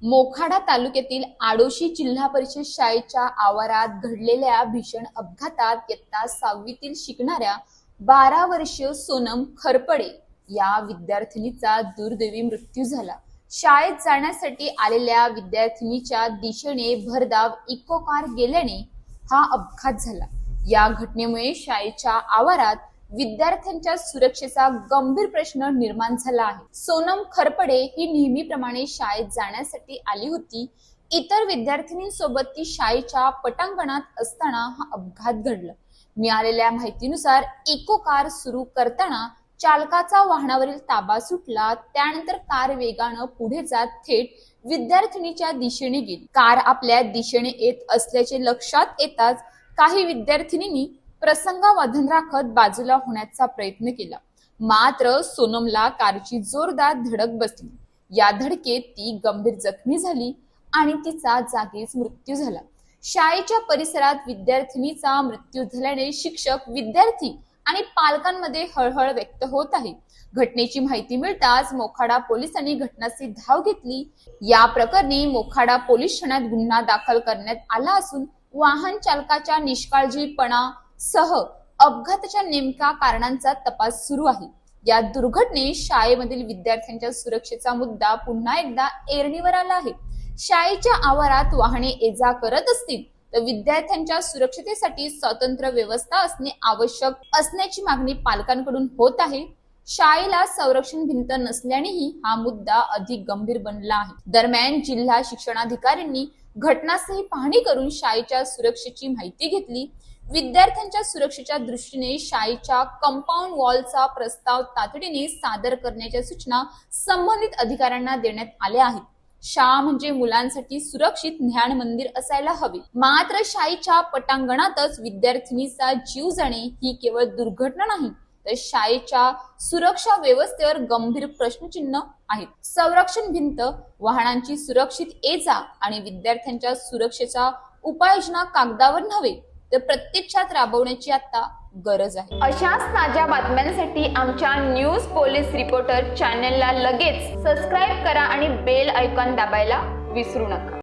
मोखाडा तालुक्यातील आडोशी जिल्हा परिषद शाळेच्या आवारात घडलेल्या भीषण अपघातात इयत्ता 6वीतील शिकणाऱ्या 12 वर्षीय सोनम खरपडे या विद्यार्थिनीचा दुर्दैवी मृत्यू झाला। शाळेत जाण्यासाठी आलेल्या विद्यार्थिनीच्या दिशेने भरधाव इको कार गेल्याने हा अपघात झाला। या घटनेमुळे शाळेच्या आवारात विद्यार्थ्यांच्या सुरक्षेचा गंभीर प्रश्न निर्माण झाला आहे। सोनम खरपडे ही नेहमीप्रमाणे शाळेत जाण्यासाठी आली होती। इतर विद्यार्थिनींसोबत ती शाळेच्या पटांगणात असताना हा अपघात घडला। मिळालेल्या माहितीनुसार इको कार सुरू करताना चालकाचा वाहनावरील ताबा सुटला। त्यानंतर कार वेगानं पुढे जात थेट विद्यार्थिनीच्या दिशेने गेली। कार आपल्या दिशेने येत असल्याचे लक्षात येताच काही विद्यार्थिनींनी प्रसंगावधान राखत बाजूला होण्याचा प्रयत्न केला, मात्र सोनमला कारची जोरदार धडक बसली। या धडकेत ती गंभीर जखमी झाली आणि तिचा जागीच मृत्यू झाला। शाळेच्या परिसरात विद्यार्थिनीचा मृत्यू झाल्याने शिक्षक, विद्यार्थी आणि पालकांमध्ये हळहळ व्यक्त होत आहे। घटनेची माहिती मिळताच मोखाडा पोलिसांनी घटनास्थळी धाव घेतली। या प्रकरणी मोखाडा पोलीस ठाण्यात गुन्हा दाखल करण्यात आला असून वाहन चालकाच्या निष्काळजीपणा सह अपघाताच्या नेमक्या कारणांचा तपास सुरू आहे। या दुर्घटनेत शाळेमधील विद्यार्थ्यांच्या सुरक्षेचा मुद्दा पुन्हा एकदा ऐरणीवर आला आहे। शाळेच्या आवारात वाहने ये-जा करत असतील तर विद्यार्थ्यांच्या सुरक्षतेसाठी स्वतंत्र व्यवस्था असणे आवश्यक असण्याची मागणी पालकांकडून होत आहे। शाळेला संरक्षण भिंत नसल्यानेही हा मुद्दा अधिक गंभीर बनला आहे। दरम्यान जिल्हा शिक्षणाधिकाऱ्यांनी घटनास्थळी पाहणी करून शाळेच्या सुरक्षेची माहिती घेतली। विद्यार्थ्यांच्या सुरक्षेच्या दृष्टीने शाळेच्या कंपाऊंड वॉलचा प्रस्ताव तातडीने सादर करण्याच्या सूचना संबंधित अधिकाऱ्यांना देण्यात आल्या आहेत। शाळा म्हणजे मुलांसाठी सुरक्षित ज्ञान मंदिर असायला हवे, मात्र शाळेच्या पटांगणातच विद्यार्थिनीचा जीव जाणे ही केवळ दुर्घटना नाही तर शाळेच्या सुरक्षा व्यवस्थेवर गंभीर प्रश्नचिन्ह आहेत। संरक्षण भिंत, वाहनांची सुरक्षित ये-जा आणि विद्यार्थ्यांच्या सुरक्षेचा उपाययोजना कागदावर नव्हे तर प्रत्यक्षात राबवण्याची आता गरज आहे। अशाच ताज्या बातम्यांसाठी आमच्या न्यूज पोलीस रिपोर्टर चॅनलला लगेच सबस्क्राईब करा आणि बेल आयकॉन दाबायला विसरू नका।